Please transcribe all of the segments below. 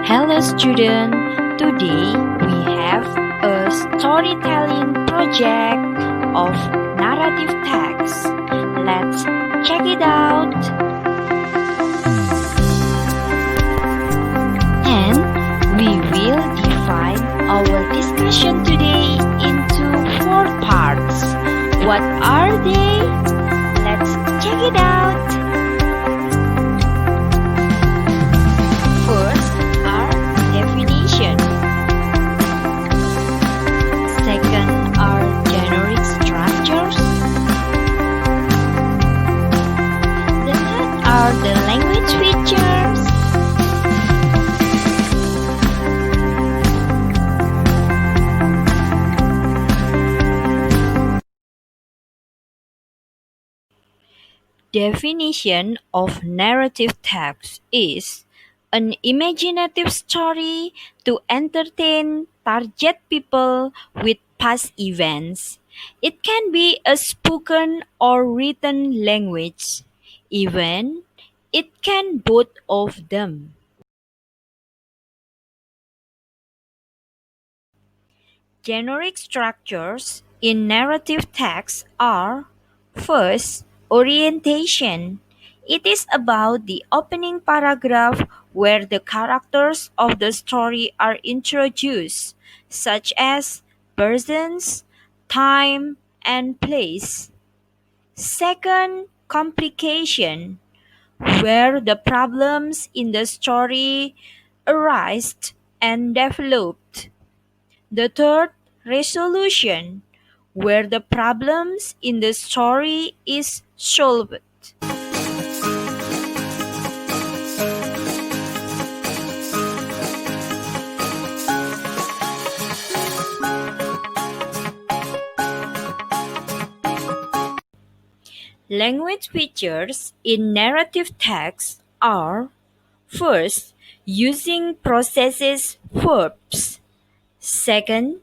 Hello student, today we have a storytelling project of narrative text. Let's check it out. And we will divide our discussion today into 4 parts. What are they? Let's check it out. First are definition. Second are generic structures. The third are the language features. Definition of narrative text is an imaginative story to entertain target people with past events. It can be a spoken or written language. Even it can both of them. Generic structures in narrative text are: first, orientation. It is about the opening paragraph where the characters of the story are introduced, such as persons, time, and place. Second, complication, where the problems in the story arise and developed. The third, resolution, where the problems in the story is solved. Language features in narrative text are: first, using processes verbs. Second,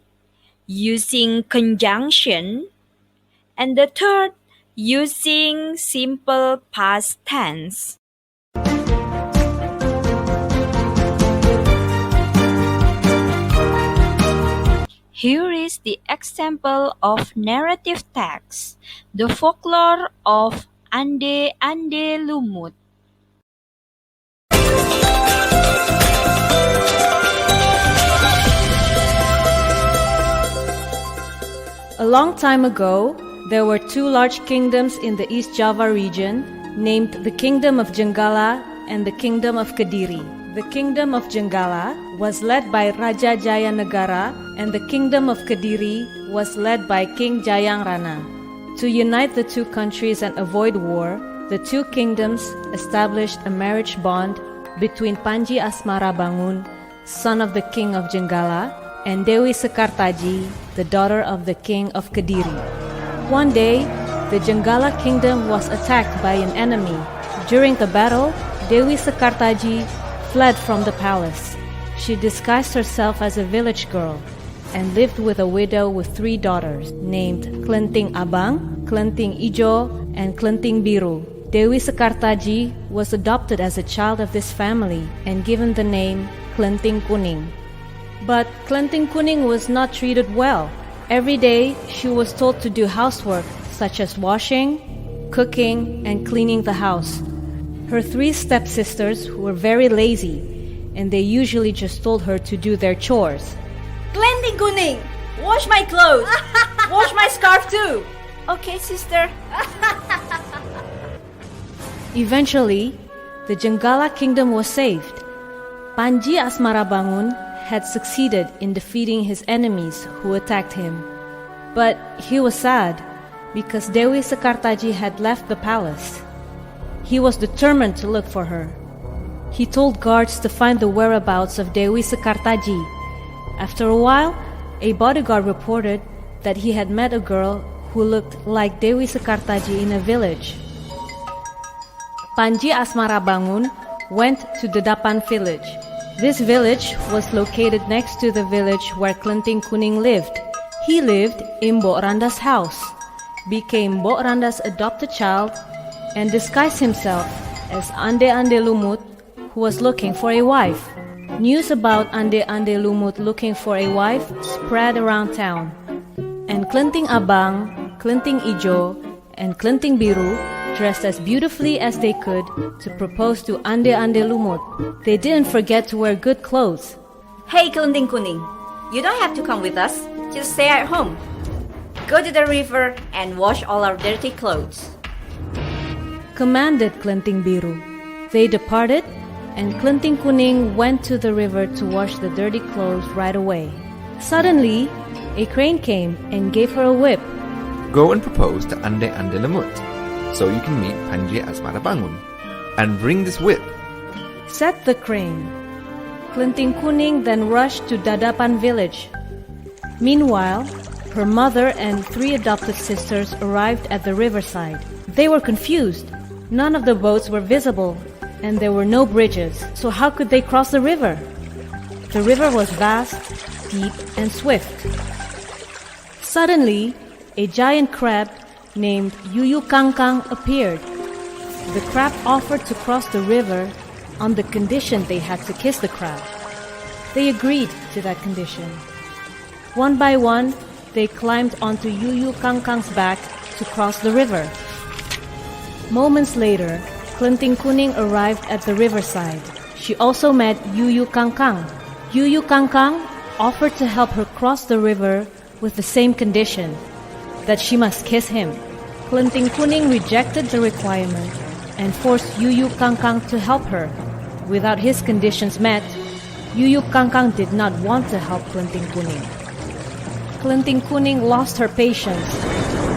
using conjunction. And the third, using simple past tense. Here is the example of narrative text, the folklore of Ande Ande Lumut. A long time ago, there were 2 large kingdoms in the East Java region, named the Kingdom of Jenggala and the Kingdom of Kediri. The Kingdom of Jenggala was led by Raja Jayanegara, and the Kingdom of Kediri was led by King Jayang Rana. To unite the 2 countries and avoid war, the 2 kingdoms established a marriage bond between Panji Asmara Bangun, son of the King of Jenggala, and Dewi Sekartaji, the daughter of the King of Kediri. One day, the Jenggala kingdom was attacked by an enemy. During the battle, Dewi Sekartaji fled from the palace. She disguised herself as a village girl and lived with a widow with 3 daughters named Klenting Abang, Klenting Ijo, and Klenting Biru. Dewi Sekartaji was adopted as a child of this family and given the name Klenting Kuning. But Klenting Kuning was not treated well. Every day, she was told to do housework such as washing, cooking, and cleaning the house. Her 3 stepsisters were very lazy, and they usually just told her to do their chores. Klenting Kuning, wash my clothes. Wash my scarf too. Okay, sister. Eventually, the Jenggala kingdom was saved. Panji Asmara Bangun had succeeded in defeating his enemies who attacked him. But he was sad because Dewi Sekartaji had left the palace. He was determined to look for her. He told guards to find the whereabouts of Dewi Sekartaji. After a while, a bodyguard reported that he had met a girl who looked like Dewi Sekartaji in a village. Panji Asmara Bangun went to the Dapan village. This village was located next to the village where Klenting Kuning lived. He lived in Mbok Randa's house, became Mbok Randa's adopted child, and disguised himself as Ande Ande Lumut, who was looking for a wife. News about Ande Ande Lumut looking for a wife spread around town, and Klenting Abang, Klenting Ijo, and Klenting Biru dressed as beautifully as they could to propose to Ande Ande Lumut. They didn't forget to wear good clothes. Hey, Kelending Kuning, you don't have to come with us. Just stay at home. Go to the river and wash all our dirty clothes. Commanded Klenting Biru. They departed, and Klenting Kuning went to the river to wash the dirty clothes right away. Suddenly, a crane came and gave her a whip. Go and propose to Ande Ande Lemut, so you can meet Panji Asmara Bangun, and bring this whip. Said the crane. Klenting Kuning then rushed to Dadapan village. Meanwhile, her mother and 3 adopted sisters arrived at the riverside. They were confused. None of the boats were visible, and there were no bridges, so how could they cross the river? The river was vast, deep, and swift. Suddenly, a giant crab named Yuyu Kangkang appeared. The crab offered to cross the river on the condition they had to kiss the crab. They agreed to that condition. One by one, they climbed onto Yuyu Kangkang's back to cross the river. Moments later, Klenting Kuning arrived at the riverside. She also met Yuyu Kangkang. Yuyu Kangkang offered to help her cross the river with the same condition, that she must kiss him. Klenting Kuning rejected the requirement and forced Yuyu Kangkang to help her. Without his conditions met, Yuyu Kangkang did not want to help Klenting Kuning. Klenting Kuning lost her patience.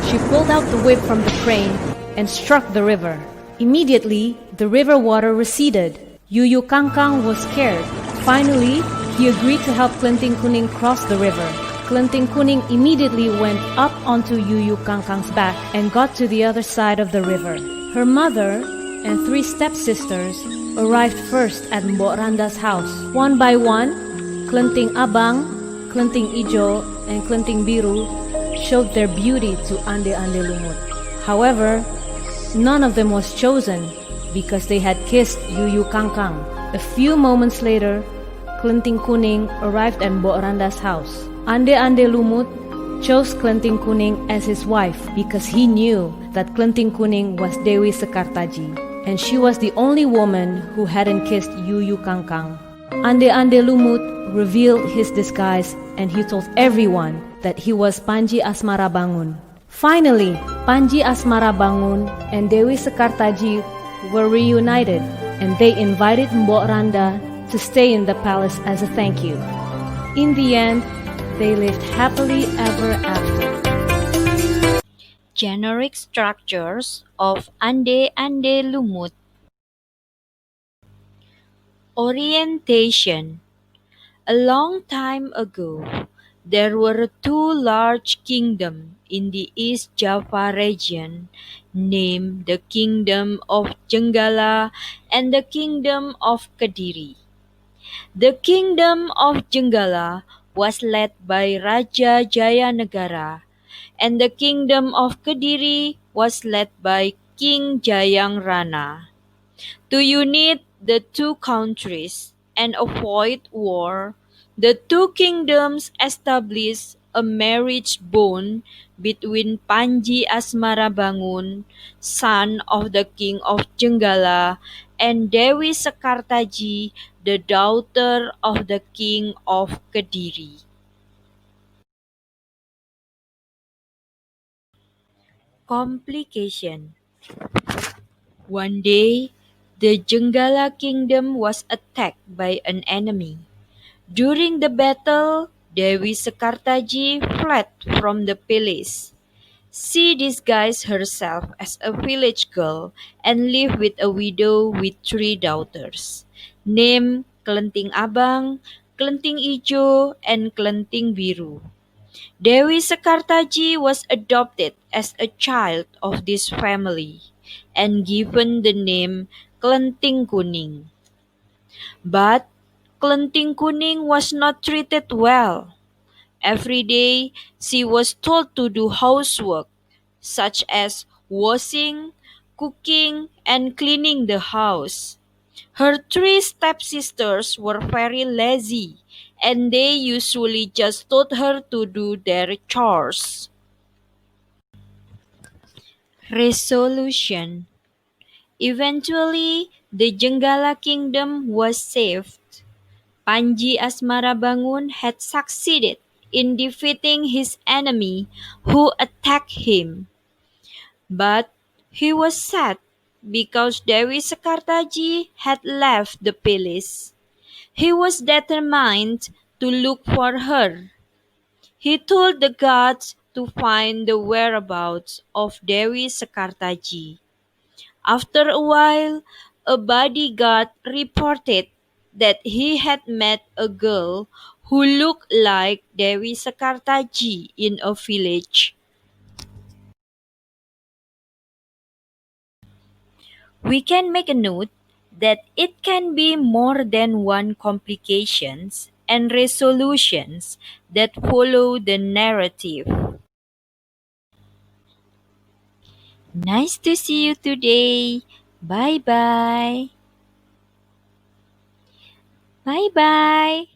She pulled out the whip from the crane and struck the river. Immediately, the river water receded. Yuyu Kangkang was scared. Finally, he agreed to help Klenting Kuning cross the river. Klenting Kuning immediately went up onto Yuyu Kangkang's back and got to the other side of the river. Her mother and 3 stepsisters arrived first at Mbok Randa's house. One by one, Klenting Abang, Klenting Ijo, and Klenting Biru showed their beauty to Ande Ande Lumut. However, none of them was chosen because they had kissed Yuyu Kangkang. A few moments later, Klenting Kuning arrived at Mbok Randa's house. Ande Ande Lumut chose Klenting Kuning as his wife because he knew that Klenting Kuning was Dewi Sekartaji, and she was the only woman who hadn't kissed Yuyu Kangkang. Ande Ande Lumut revealed his disguise, and he told everyone that he was Panji Asmara Bangun. Finally, Panji Asmara Bangun and Dewi Sekartaji were reunited, and they invited Mbok Randa to stay in the palace as a thank you. In the end, they lived happily ever after. Generic structures of Ande Ande Lumut. Orientation. A long time ago, there were 2 large kingdoms in the East Java region, named the Kingdom of Jenggala and the Kingdom of Kediri. The Kingdom of Jenggala was led by Raja Jayanegara, and the Kingdom of Kediri was led by King Jayang Rana. To unite the 2 countries and avoid war, the 2 kingdoms established a marriage bond between Panji Asmara Bangun, son of the king of Jenggala, and Dewi Sekartaji, the daughter of the king of Kediri. Complication. One day, the Jenggala kingdom was attacked by an enemy. During the battle, Dewi Sekartaji fled from the palace. She disguised herself as a village girl and lived with a widow with 3 daughters, named Klenting Abang, Klenting Ijo, and Klenting Biru. Dewi Sekartaji was adopted as a child of this family and given the name Klenting Kuning. But Klenting Kuning was not treated well. Every day she was told to do housework, such as washing, cooking, and cleaning the house. Her three stepsisters were very lazy, and they usually just told her to do their chores. Resolution. Eventually, the Jenggala kingdom was saved. Panji Asmarabangun had succeeded in defeating his enemy who attacked him. But he was sad because Dewi Sekartaji had left the palace. He was determined to look for her. He told the gods to find the whereabouts of Dewi Sekartaji. After a while, a bodyguard reported that he had met a girl who looked like Dewi Sekartaji in a village. We can make a note that it can be more than one complications and resolutions that follow the narrative. Nice to see you today. Bye bye. Bye bye.